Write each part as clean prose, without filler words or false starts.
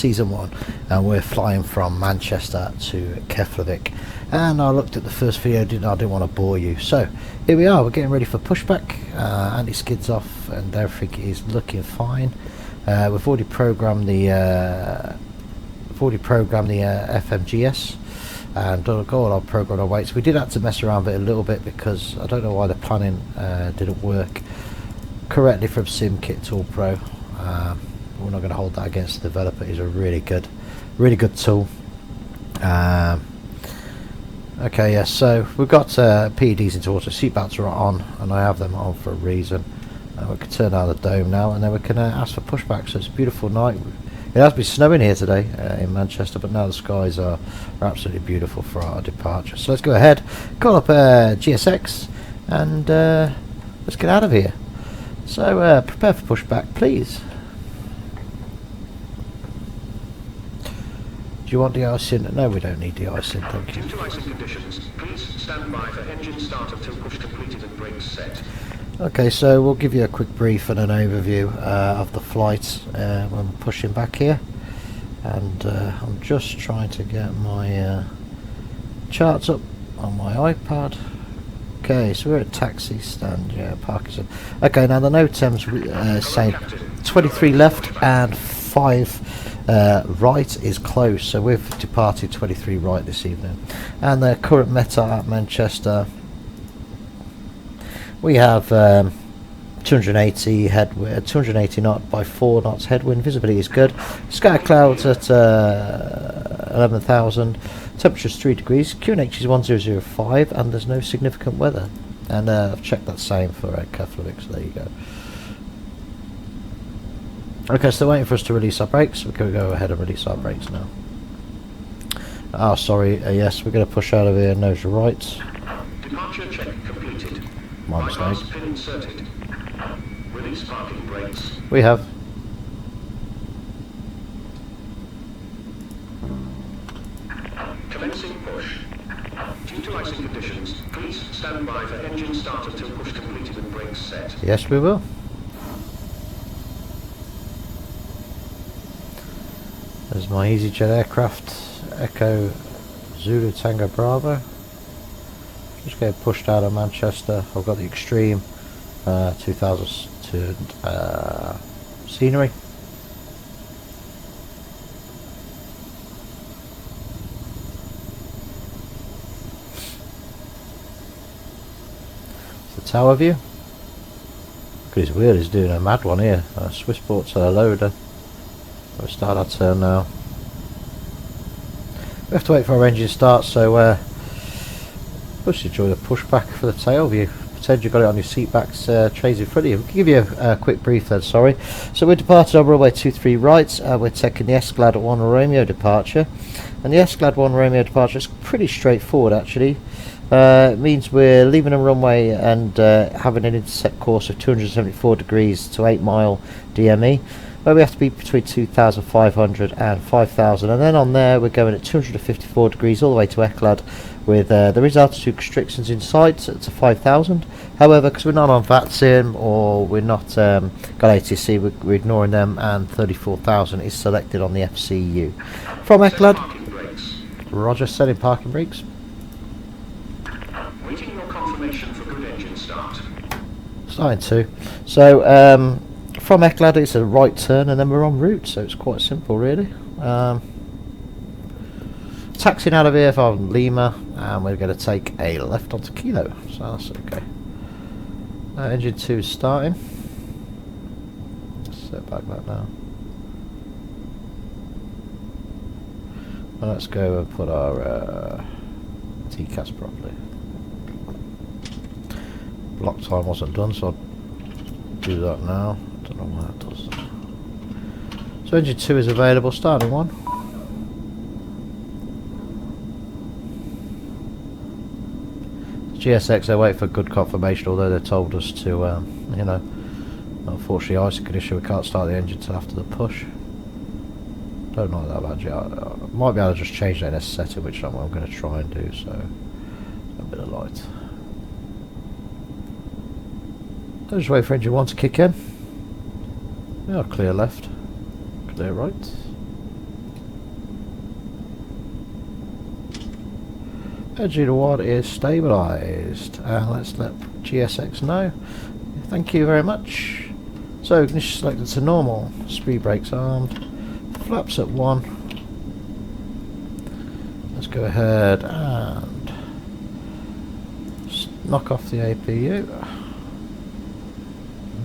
season 1, and we're flying from Manchester to Keflavik. And I looked at the first video, I didn't want to bore you, so here we are. We're getting ready for pushback. Anti-skids off and everything is looking fine. We've already programmed the FMGS and got all our program our weights. We did have to mess around with it a little bit because I don't know why the planning didn't work correctly from SimKit to All Pro. We're not going to hold that against the developer. It's a really good tool. Okay, yes, so we've got PEDs into auto, seatbelts are on, and I have them on for a reason. We can turn down the dome now, and then we can ask for pushback. So it's a beautiful night. It has been snowing here today in Manchester, but now the skies are absolutely beautiful for our departure. So let's go ahead, call up GSX, and let's get out of here. So prepare for pushback, please. Do you want de-icing? No, we don't need de-icing, thank you. Due to icing conditions, please stand by for engine start until push completed and brakes set. Okay, so we'll give you a quick brief and an overview of the flight when we're pushing back here. And I'm just trying to get my charts up on my iPad. Okay, so we're at taxi stand, yeah, Parkinson. Okay, now the NOTAM's saying 23 left and 5 right is close, so we've departed 23 right this evening. And the current meta at Manchester, we have 280 headwind, 280 knot by 4 knots headwind. Visibility is good. Sky clouds at 11,000. Temperature is 3 degrees. QNH is 1005, and there's no significant weather. And I've checked that same for Keflavik, so there you go. Okay, so they're waiting for us to release our brakes. We're going to go ahead and release our brakes now. Oh, sorry. Yes, we're going to push out of here. Nose right. Departure check completed. My mistake. Pin inserted. Release parking brakes. We have. Commencing push. Due to icing conditions, please stand by for engine start until push completed and brakes set. Yes, we will. There's my EasyJet aircraft, Echo Zulu Tango Bravo. Just getting pushed out of Manchester. I've got the Extreme 2000 scenery. It's the tower view. Look at his wheel, he's doing a mad one here. Swissport to the loader. We'll start our turn now. We have to wait for our engine start, so just enjoy the pushback for the tail view. Pretend you've got it on your seat backs trays in front of you. We'll give you a quick brief then, sorry. So we're departed on runway 23 right. We're taking the Escalade 1 Romeo departure. And the Escalade 1 Romeo departure is pretty straightforward actually. It means we're leaving a runway and having an intercept course of 274 degrees to 8 mile DME. Where we have to be between 2,500 and 5,000, and then on there we're going at 254 degrees all the way to Escalade with there is altitude restrictions in sight to 5,000. However, because we're not on VATSIM or we're not got ATC, we're ignoring them, and 34,000 is selected on the FCU. From Escalade, Roger, setting parking brakes. Waiting your confirmation for good engine start. Starting to. So from Escalade it's a right turn and then we're en route, so it's quite simple really. Taxiing out of here from Lima, and we're going to take a left onto Kilo, so that's okay. Engine 2 is starting. Set back that now. And let's go and put our TCAS properly. Block time wasn't done, so I'll do that now. Don't know why that does that. So engine 2 is available, starting one. GSX, they wait for good confirmation, although they told us to, you know, unfortunately icing condition, we can't start the engine till after the push. Don't know that about I might be able to just change that in a setting, which I'm going to try and do, so a bit of light. I'll just wait for engine 1 to kick in. Yeah, clear left, clear right. Engine 1 is stabilised, and let's let GSX know. Thank you very much. So ignition selected to normal, speed brakes armed, flaps at 1. Let's go ahead and knock off the APU.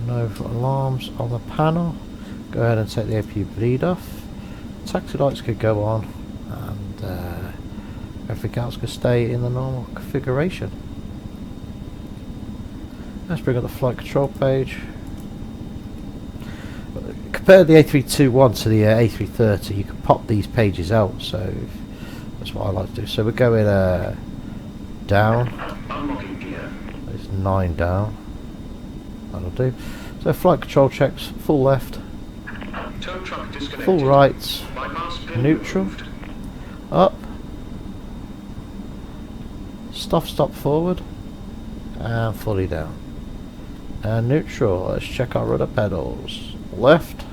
No alarms on the panel. Go ahead and take the APU bleed off. Taxi lights could go on, and everything else could stay in the normal configuration. Let's bring up the flight control page. Compare the A321 to the A330. You can pop these pages out, so that's what I like to do. So we're going down. It's 9 down. That'll do. So flight control checks: full left, full right, neutral, up, stop forward, and fully down. And neutral. Let's check our rudder pedals: left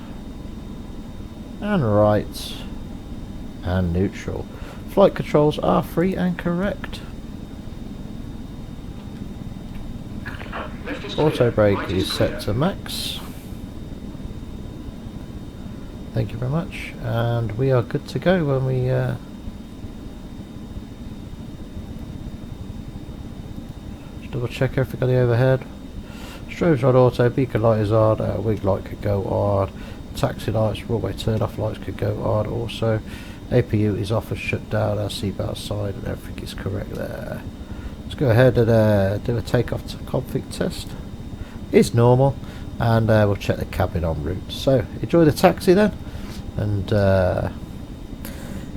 and right, and neutral. Flight controls are free and correct. Auto brake is set to max. Thank you very much, and we are good to go when we just double check everything on the overhead. Strobes on auto, beacon light is on, wing light could go on, taxi lights, runway turn off lights could go on also. APU is off and shut down, our seatbelt side, and everything is correct there. Let's go ahead and do a takeoff config test. It's normal, and we'll check the cabin en route. So enjoy the taxi then, and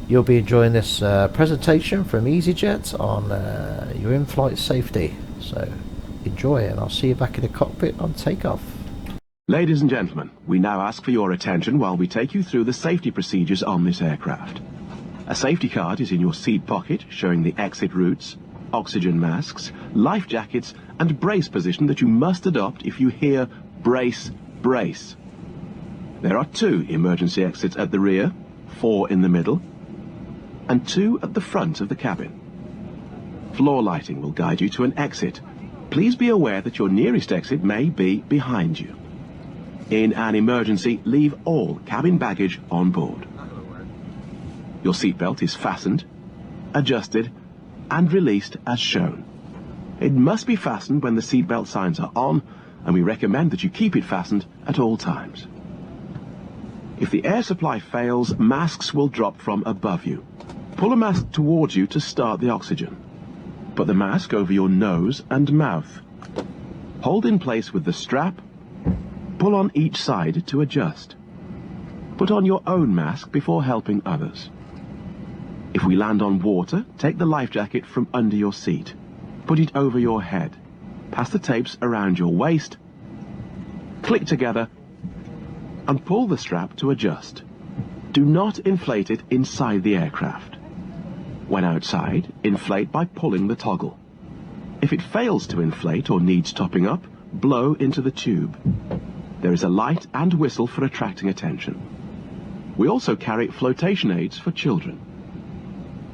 you'll be enjoying this presentation from EasyJet on your in-flight safety. So enjoy, and I'll see you back in the cockpit on takeoff. Ladies and gentlemen, we now ask for your attention while we take you through the safety procedures on this aircraft. A safety card is in your seat pocket showing the exit routes, oxygen masks, life jackets and brace position that you must adopt if you hear brace, brace. There are 2 emergency exits at the rear, 4 in the middle, and 2 at the front of the cabin. Floor lighting will guide you to an exit. Please be aware that your nearest exit may be behind you. In an emergency, leave all cabin baggage on board. Your seatbelt is fastened, adjusted, and released as shown. It must be fastened when the seatbelt signs are on, and we recommend that you keep it fastened at all times. If the air supply fails, masks will drop from above you. Pull a mask towards you to start the oxygen. Put the mask over your nose and mouth. Hold in place with the strap. Pull on each side to adjust. Put on your own mask before helping others. If we land on water, take the life jacket from under your seat. Put it over your head. Pass the tapes around your waist. Click together and pull the strap to adjust. Do not inflate it inside the aircraft. When outside, inflate by pulling the toggle. If it fails to inflate or needs topping up, blow into the tube. There is a light and whistle for attracting attention. We also carry flotation aids for children.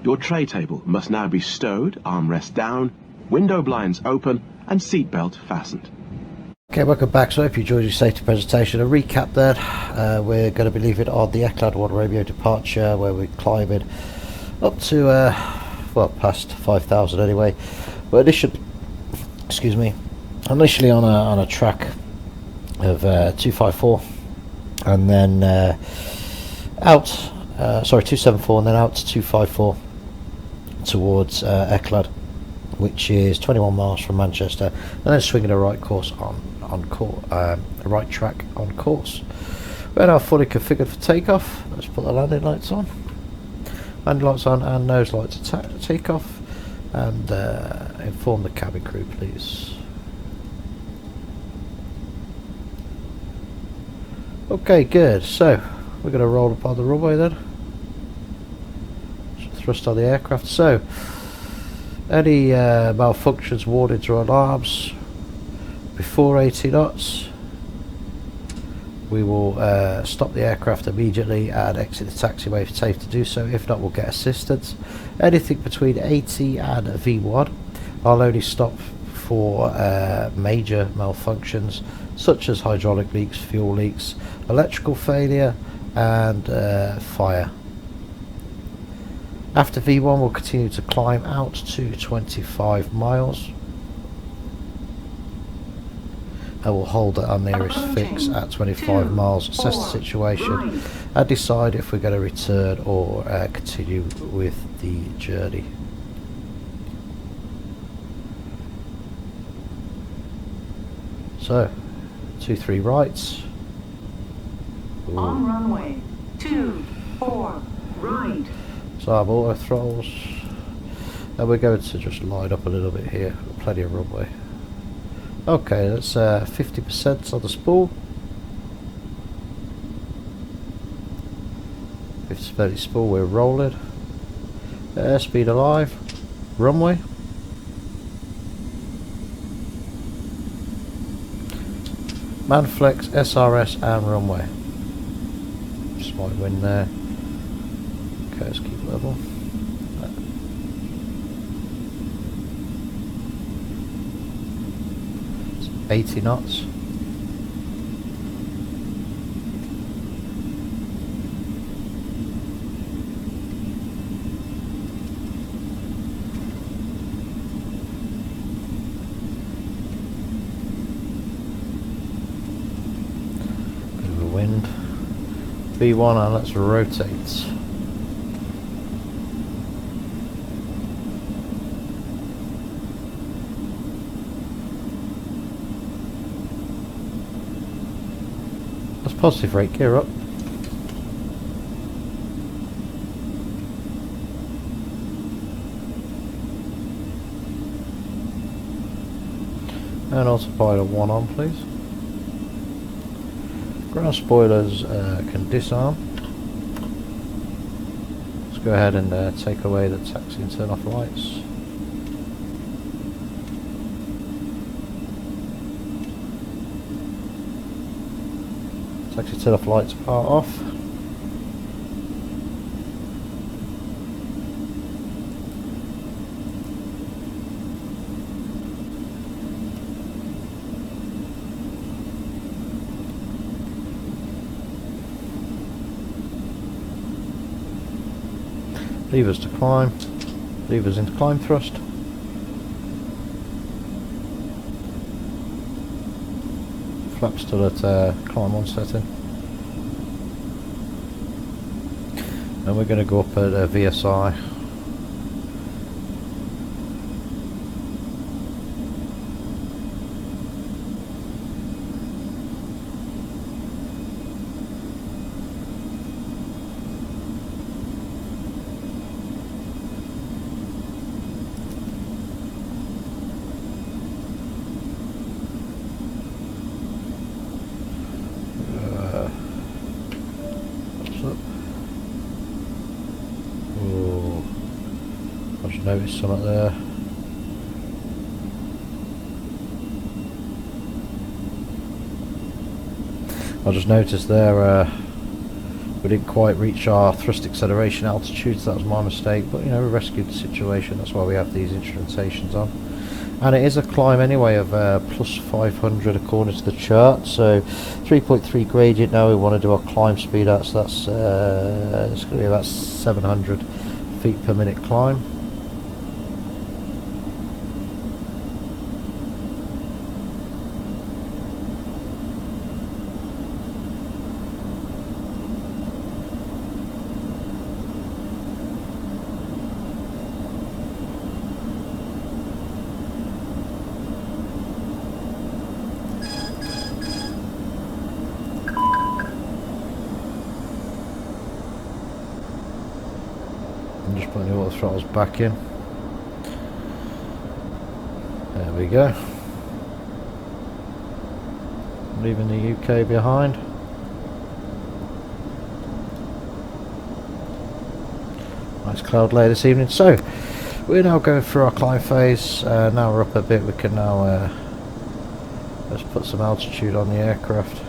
Your tray table must now be stowed, armrest down, window blinds open, and seatbelt fastened. Okay, welcome back. So I hope you enjoyed your safety presentation. A recap then, we're going to be leaving on the Eclad 1 Romeo departure, where we're climbing up to, well, past 5,000 anyway. But initially on a track of 254, and then 274, and then out to 254 towards Eclad, which is 21 miles from Manchester, and then swinging a right course right track on course. We're now fully configured for takeoff. Let's put the landing lights on. Landing lights on and nose lights to take off, and inform the cabin crew, please. Okay, good. So we're going to roll upon the runway then. Thrust on the aircraft. So any malfunctions, warnings or alarms before 80 knots, we will stop the aircraft immediately and exit the taxiway if safe to do so. If not, we'll get assistance. Anything between 80 and V1, I'll only stop for major malfunctions such as hydraulic leaks, fuel leaks, electrical failure and fire. After V1 we'll continue to climb out to 25 miles and we'll hold at our nearest fix at 25 miles, assess the situation and decide if we're going to return or continue with the journey. So 23 rights. Ooh. On runway 24 right. So I have auto throttles and we're going to just line up a little bit here, plenty of runway. Okay, that's 50% on the spool. 50% spool, we're rolling. Airspeed alive. Runway. Manflex, SRS and runway. Slight wind there. Okay, let's keep level. 80 knots. Bit of a wind. V1 and let's rotate. Positive rate, gear up. And autopilot 1 on please. Ground spoilers can disarm. Let's go ahead and take away the taxi and turn off lights. Taxi turn off lights, part off. Levers to climb. Levers into climb thrust. Flaps still at climb on setting. And we're going to go up at VSI. Notice something there. I just noticed there we didn't quite reach our thrust acceleration altitude, so that was my mistake, but you know, we rescued the situation. That's why we have these instrumentations on. And it is a climb anyway of plus 500 according to the chart, so 3.3 gradient. Now we want to do our climb speed out, so that's it's going to be about 700 feet per minute climb. Just putting the auto throttles back in. There we go. Leaving the UK behind. Nice cloud layer this evening. So we're now going through our climb phase. Now we're up a bit. We can now let's put some altitude on the aircraft.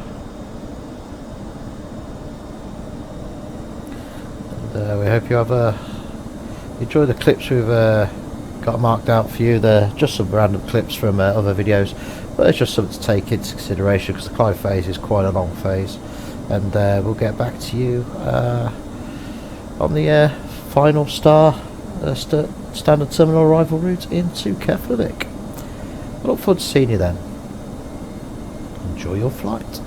So we hope you have enjoy the clips we've got marked out for you. They're just some random clips from other videos, but it's just something to take into consideration because the climb phase is quite a long phase, and we'll get back to you on the final standard terminal arrival route into Keflavik. I look forward to seeing you then. Enjoy your flight.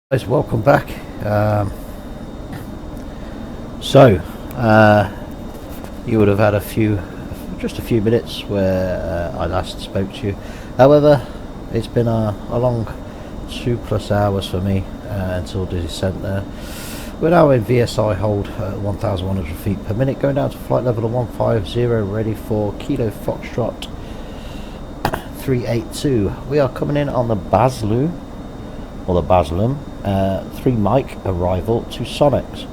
Guys, welcome back. You would have had just a few minutes where I last spoke to you. However, it's been a long 2+ hours for me until descent there. We're now in VSI hold at 1,100 feet per minute, going down to flight level of 150, ready for Kilo Foxtrot 382. We are coming in on the Baslu, or the Baslum, 3 mic arrival to Sonics.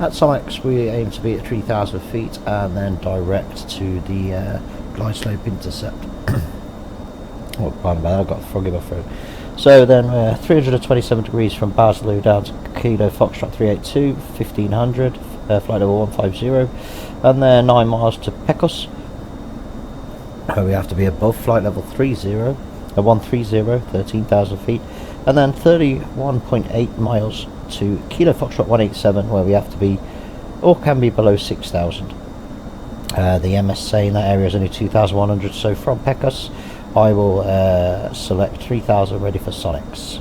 At Sonics we aim to be at 3,000 feet and then direct to the glide slope intercept. Oh, pardon me, I've got a frog in my throat. So then 327 degrees from Baslu down to Kilo Foxtrot 382, 1500, flight level 150, and then 9 miles to Pecos, where we have to be above flight level 130, 13,000 feet, and then 31.8 miles to Kilo Foxtrot 187, where we have to be or can be below 6,000. The MSA in that area is only 2,100, so from Pecos I will select 3,000 ready for Sonics.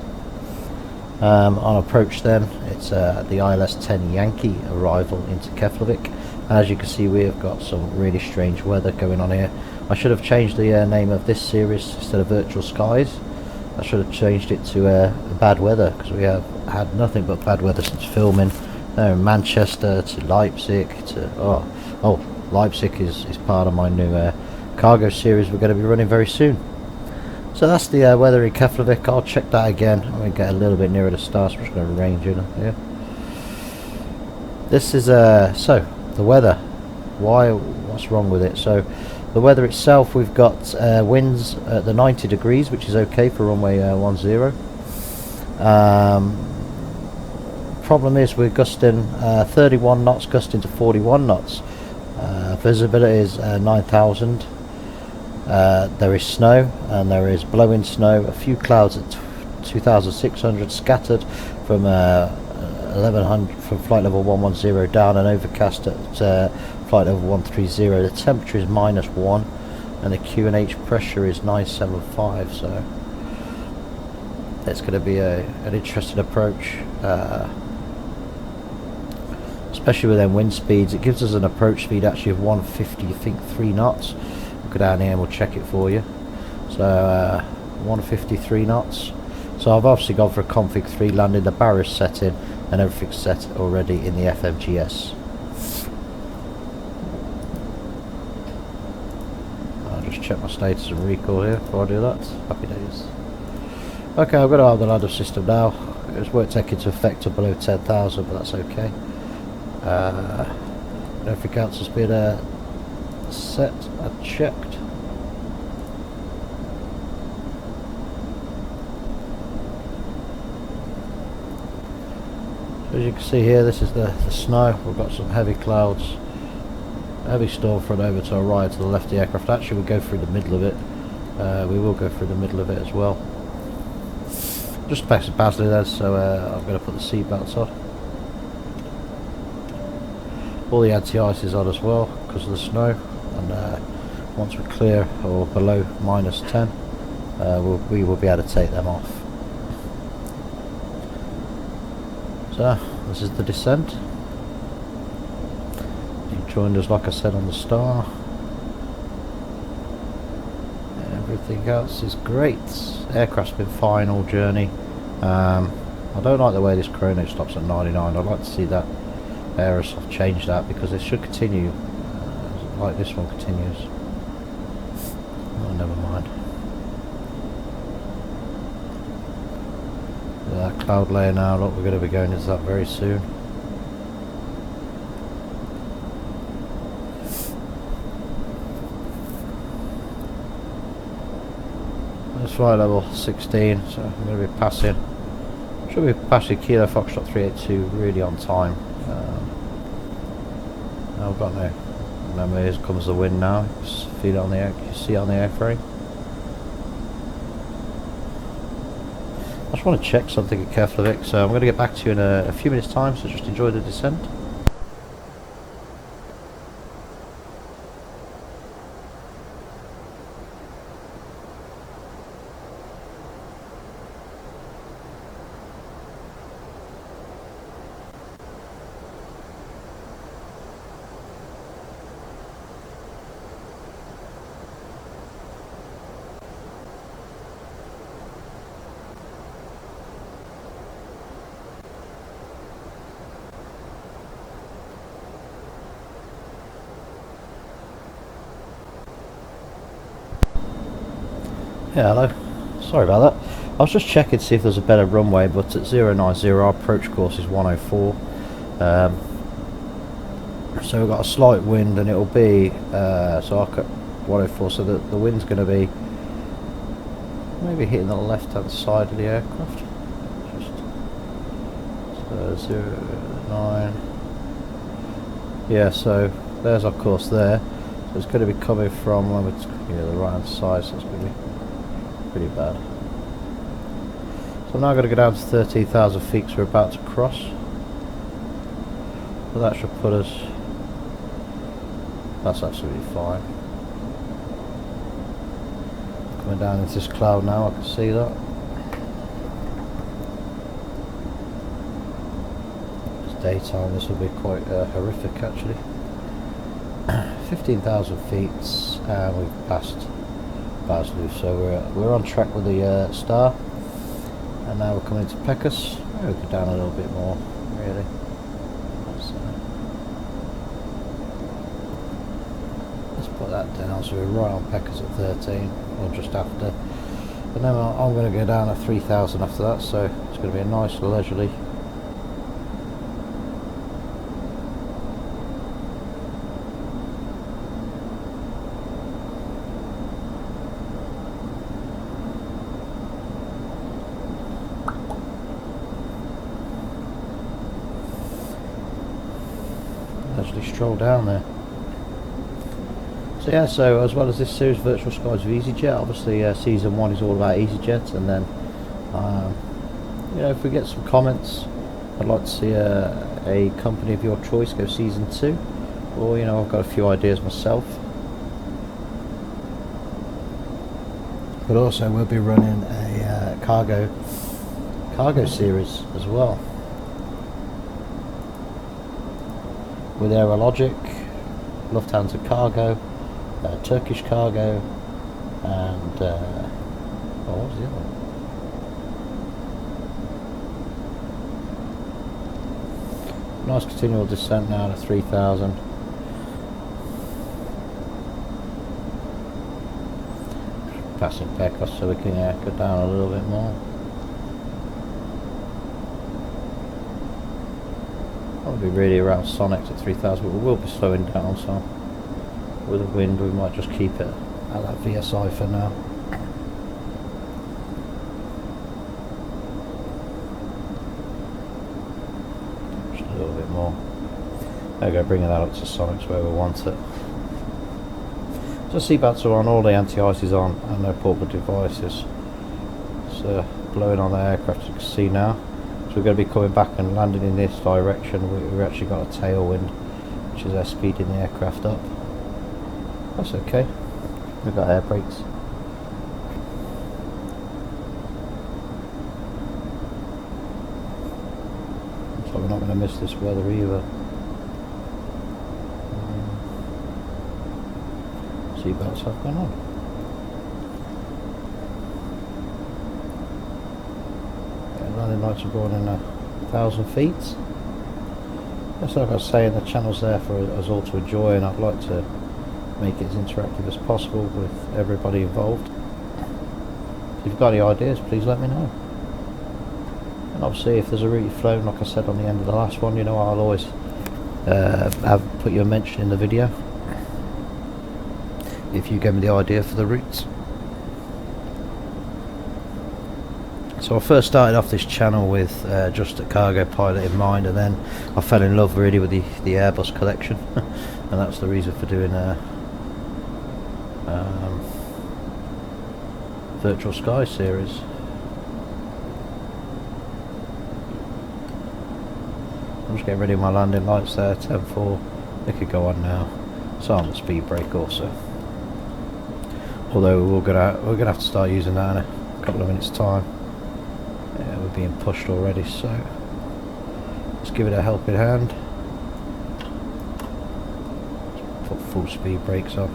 On approach then, it's the ILS 10 Yankee arrival into Keflavik. As you can see, we have got some really strange weather going on here. I should have changed the name of this series. Instead of Virtual Skies, I should have changed it to Bad Weather, because we have had nothing but bad weather since filming. Manchester to Leipzig to Leipzig is part of my new cargo series we're going to be running very soon. So that's the weather in Keflavik. I'll check that again. I'm going to get a little bit nearer the stars. I'm just going to range in here. This is so the weather. What's wrong with it? So the weather itself, we've got winds at the 90 degrees, which is okay for runway 10. Problem is we're gusting 31 knots, gusting to 41 knots. Visibility is 9,000. There is snow, and there is blowing snow, a few clouds at 2,600 scattered from 1,100 from flight level 110 down, and overcast at flight level 130. The temperature is -1 and the QNH pressure is 975, so it's going to be an interesting approach, especially with them wind speeds. It gives us an approach speed actually of 150, I think 3 knots. We'll go down here and we'll check it for you. So 153 knots. So I've obviously gone for a config 3 landing, the barriers set in and everything's set already in the FMGS. I'll just check my status of recall here before I do that. Happy days. Okay, I've got to have the ladder system now. It won't take into effect to below 10,000, but that's okay. Everything else has been set and checked. So as you can see here, this is the snow. We've got some heavy clouds, heavy storm front over to our right, to the left of the aircraft. Actually we'll go through the middle of it. We will go through the middle of it as well. Just past Basley there, so I'm going to put the seat belts on. All the anti-ice is on as well because of the snow, and once we're clear or below -10, we will be able to take them off. So this is the descent. You joined us, like I said, on the star. Everything else is great. Aircraft's been fine all journey. I don't like the way this chrono stops at 99. I'd like to see that Aerosoft change that, because it should continue like this one continues. Oh, never mind. That cloud layer now, look, we're going to be going into that very soon. That's flight level 16, so I'm going to be passing, should be passing Kilo Foxtrot 382 really on time. I've got no, remember, here comes the wind now. Just feel it on the air, you see it on the airframe. I just want to check something at Keflavik, so I'm going to get back to you in a few minutes time, so just enjoy the descent. Yeah, hello. Sorry about that. I was just checking to see if there's a better runway, but at 090 our approach course is 104. So we've got a slight wind, and it'll be so I'll cut 104. So the wind's going to be maybe hitting the left-hand side of the aircraft. Just so 09. Yeah, so there's our course there. So it's going to be coming from the right-hand side. So it's going to be pretty bad. So I'm now going to go down to 13,000 feet, so we're about to cross. So that should put us, that's absolutely fine. Coming down into this cloud now, I can see that. It's daytime, this will be quite horrific actually. 15,000 feet, and we've passed Basley, so we're on track with the star, and now we're coming to Pecos. Maybe we go down a little bit more, really. Let's put that down, so we're right on Pecos at 13, or just after, and then I'm going to go down at 3,000 after that, so it's going to be a nice leisurely. Actually stroll down there. So yeah, so as well as this series Virtual Skies of EasyJet, obviously season 1 is all about EasyJet, and then you know, if we get some comments, I'd like to see a company of your choice go season 2, or you know, I've got a few ideas myself. But also we'll be running a cargo series as well, with Aerologic, Lufthansa Cargo, Turkish Cargo, and what was the other one? Nice continual descent now to 3,000. Passing Pecos, so we can go down a little bit more. Oh, be really around Sonics at 3000, but we will be slowing down, so with the wind we might just keep it at that VSI for now. Just a little bit more. There we go, bringing that up to Sonics where we want it. So seatbelts are on, all the anti-ice is on, and no portable devices. It's blowing on the aircraft, you can see now. So we're going to be coming back and landing in this direction. We've actually got a tailwind, which is speeding the aircraft up. That's okay. We've got air brakes. So we're not going to miss this weather either. Seatbelts have gone on. Landing lights are going in 1,000 feet. That's like I was saying, the channel's there for us all to enjoy, and I'd like to make it as interactive as possible with everybody involved. If you've got any ideas, please let me know. And obviously if there's a route you've flown, like I said on the end of the last one, you know, I'll always put your mention in the video if you give me the idea for the routes. So I first started off this channel with just a cargo pilot in mind, and then I fell in love really with the Airbus collection and that's the reason for doing a Virtual Sky series. I'm just getting ready with my landing lights there, 10-4, they could go on now. So on the speed brake also. Although we're gonna have to start using that in a couple of minutes time. Yeah, we're being pushed already, so let's give it a helping hand. Let's put full speed brakes on.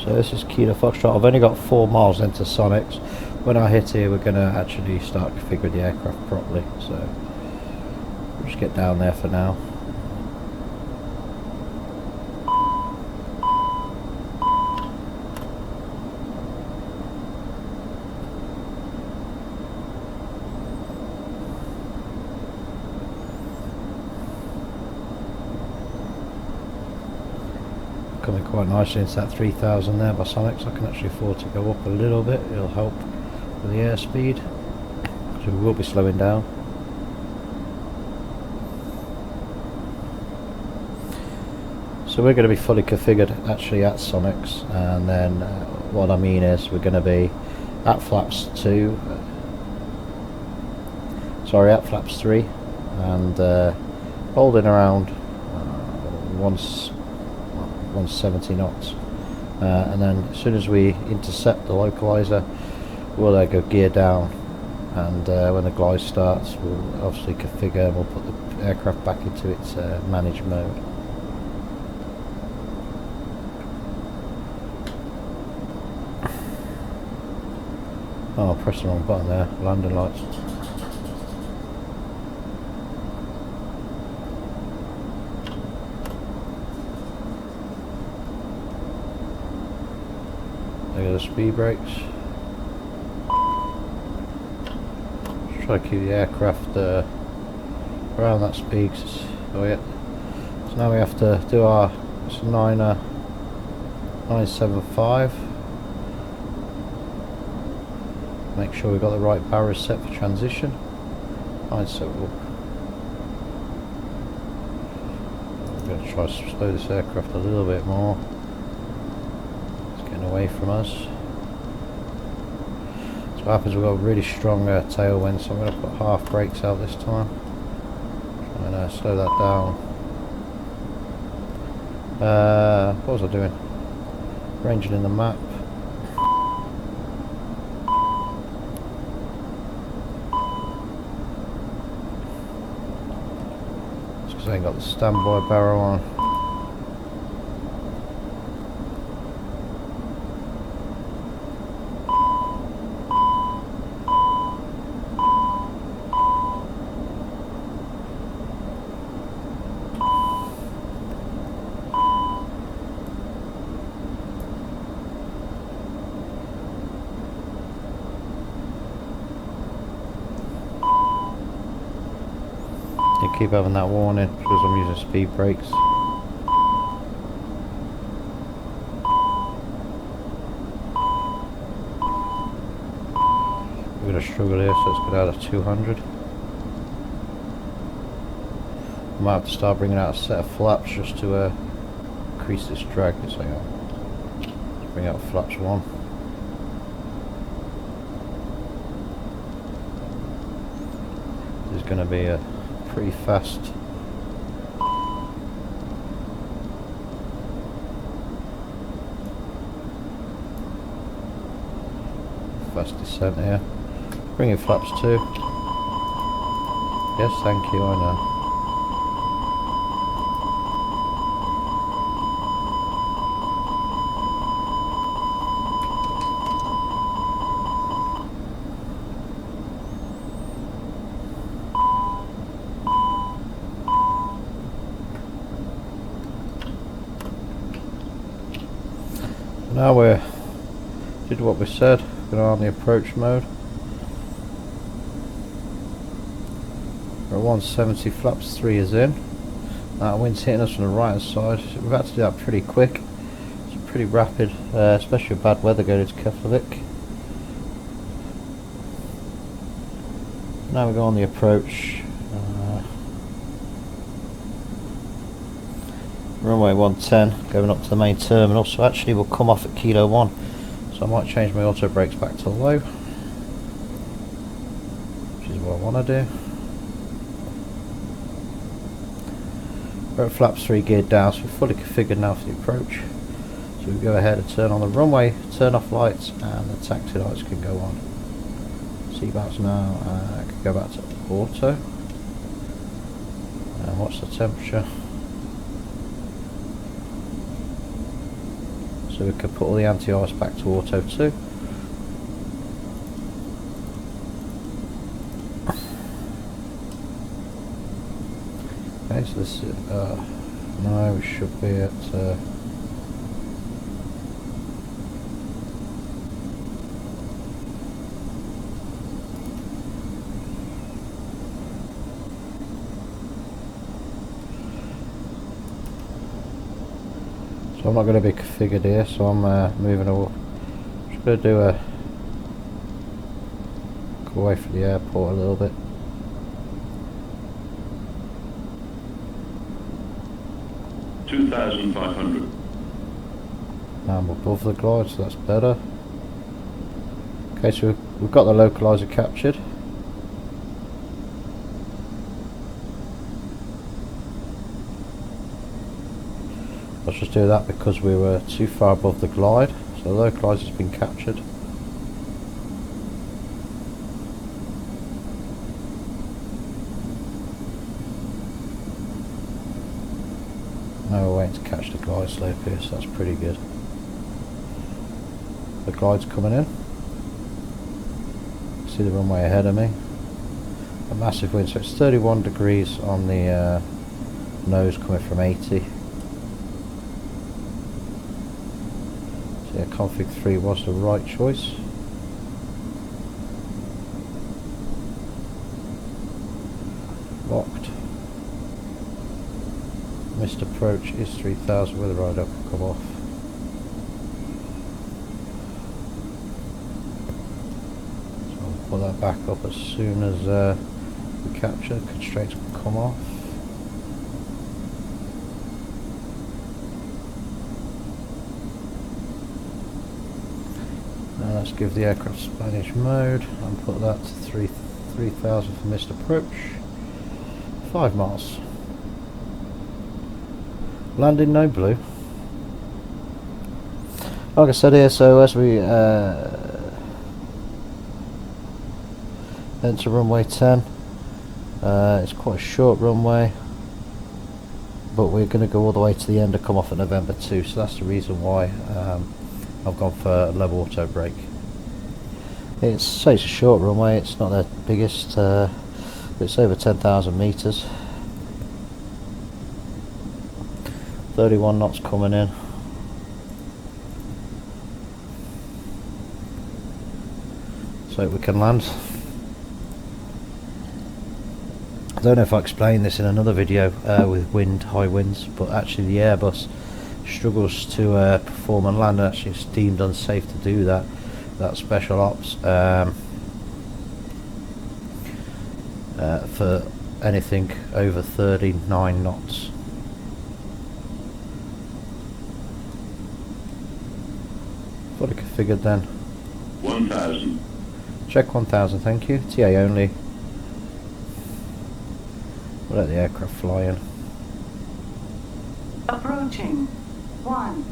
So this is Kilo Foxtrot. I've only got 4 miles into Sonics. When I hit here, we're going to actually start configuring the aircraft properly. So we'll just get down there for now. Coming quite nicely into that 3000 there by Sonics. I can actually afford to go up a little bit, it'll help with the airspeed, so we will be slowing down. So we're going to be fully configured actually at Sonics, and then what I mean is we're going to be at flaps 3 and holding around 170 knots, and then as soon as we intercept the localizer, we'll go gear down, and when the glide starts we'll obviously configure and we'll put the aircraft back into its managed mode. Oh, I pressed the wrong button there, landing lights. There go the speed brakes. Just try to keep the aircraft around that speed. Oh yeah. So now we have to do our 975. Make sure we've got the right barriers set for transition. 970. I'm going to try to slow this aircraft a little bit more. Away from us. So what happens, we've got a really strong tailwind, so I'm going to put half brakes out this time. Try and slow that down. What was I doing? Ranging in the map. It's because I ain't got the standby barrel on. You keep having that warning because I'm using speed brakes. We're going to struggle here, so let's get out of 200. I might have to start bringing out a set of flaps just to increase this drag. Let's bring out flaps 1. This is going to be a pretty fast descent here. Bring in flaps 2. Yes, thank you, I know. Now we're did what we said, going on the approach mode. We're at 170, flaps 3 is in. That wind's hitting us from the right hand side. We've had to do that pretty quick. It's pretty rapid, especially with bad weather going into Keflavik. Now we go on the approach. Runway 110 going up to the main terminal, so actually we'll come off at Kilo 1, so I might change my auto brakes back to low, which is what I want to do. We're at flaps 3 geared down, so we're fully configured now for the approach, so we go ahead and turn on the runway, turn off lights, and the taxi lights can go on. Seat belts now can go back to auto, and what's the temperature? So we can put all the anti-ice back to auto too. Okay, so this is, no, we should be at so I'm not going to be configured here, so I'm moving over. Just going to do a go away from the airport a little bit. $2,500. Now I'm above the glide, so that's better. Okay, so we've got the localizer captured. Let's just do that because we were too far above the glide, so the localizer's been captured. Now we're waiting to catch the glide slope here, so that's pretty good. The glide's coming in. See the runway ahead of me. A massive wind, so it's 31 degrees on the nose coming from 80. Yeah, config 3 was the right choice. Locked. Missed approach is 3000 with the ride up come off. So I'll pull that back up as soon as we capture, constraints will come off. Let's give the aircraft Spanish mode and put that to 3000 for missed approach. 5 miles. Landing no blue. Like I said here, so as we enter runway 10, it's quite a short runway, but we're going to go all the way to the end and come off at November 2, so that's the reason why I've gone for a low auto brake. It's a short runway, it's not the biggest, but it's over 10,000 metres. 31 knots coming in. So we can land. I don't know if I explained this in another video with high winds, but actually the Airbus struggles to perform on land. Actually it's deemed unsafe to do that special ops for anything over 39 knots. What I configured then? 1000. Check 1000, thank you. TA only. We'll let the aircraft fly in. Approaching. 11.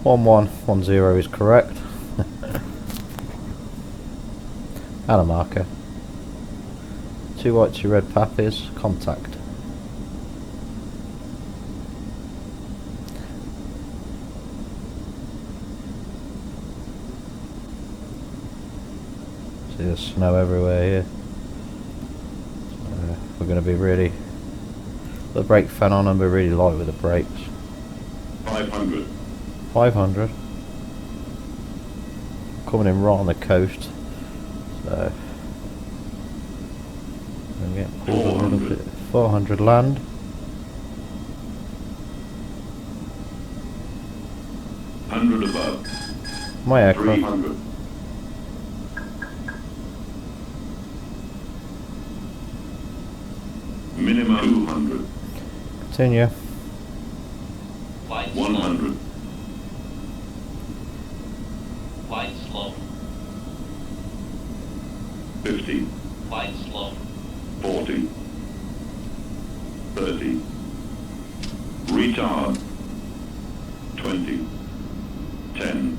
1110 is correct. And a marker. 2 white, 2 red pappies. Contact. See, there's snow everywhere here. So we're going to be really... The brake fan on and be really light with the brakes. 500. 500. Coming in right on the coast. So... I'm going to get pulled a little bit. 400 land. Hundred above. My aircraft. 300. Minimum 200. Continue. 100. Flight slow. 50. Flight slow. 40. 30. Retard. 20. 10.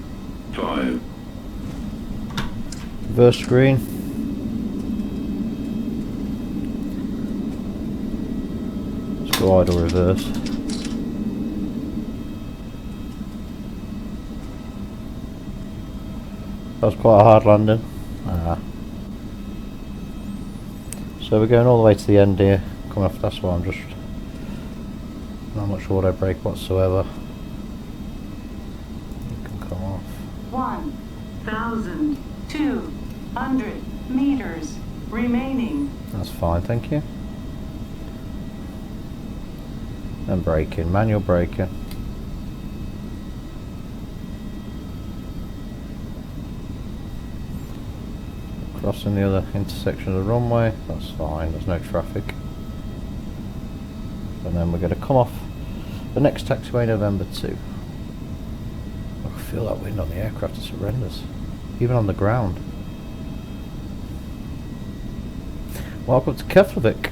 5. Reverse screen. Let's go idle reverse. That was quite a hard landing. So we're going all the way to the end here. Coming off, that's why I'm just not much auto brake whatsoever. You can come off. 1,200 meters remaining. That's fine, thank you. And braking, manual braking. Crossing the other intersection of the runway, that's fine, there's no traffic. And then we're going to come off the next taxiway, November 2. I can feel that wind on the aircraft, it's horrendous. Even on the ground. Welcome to Keflavik.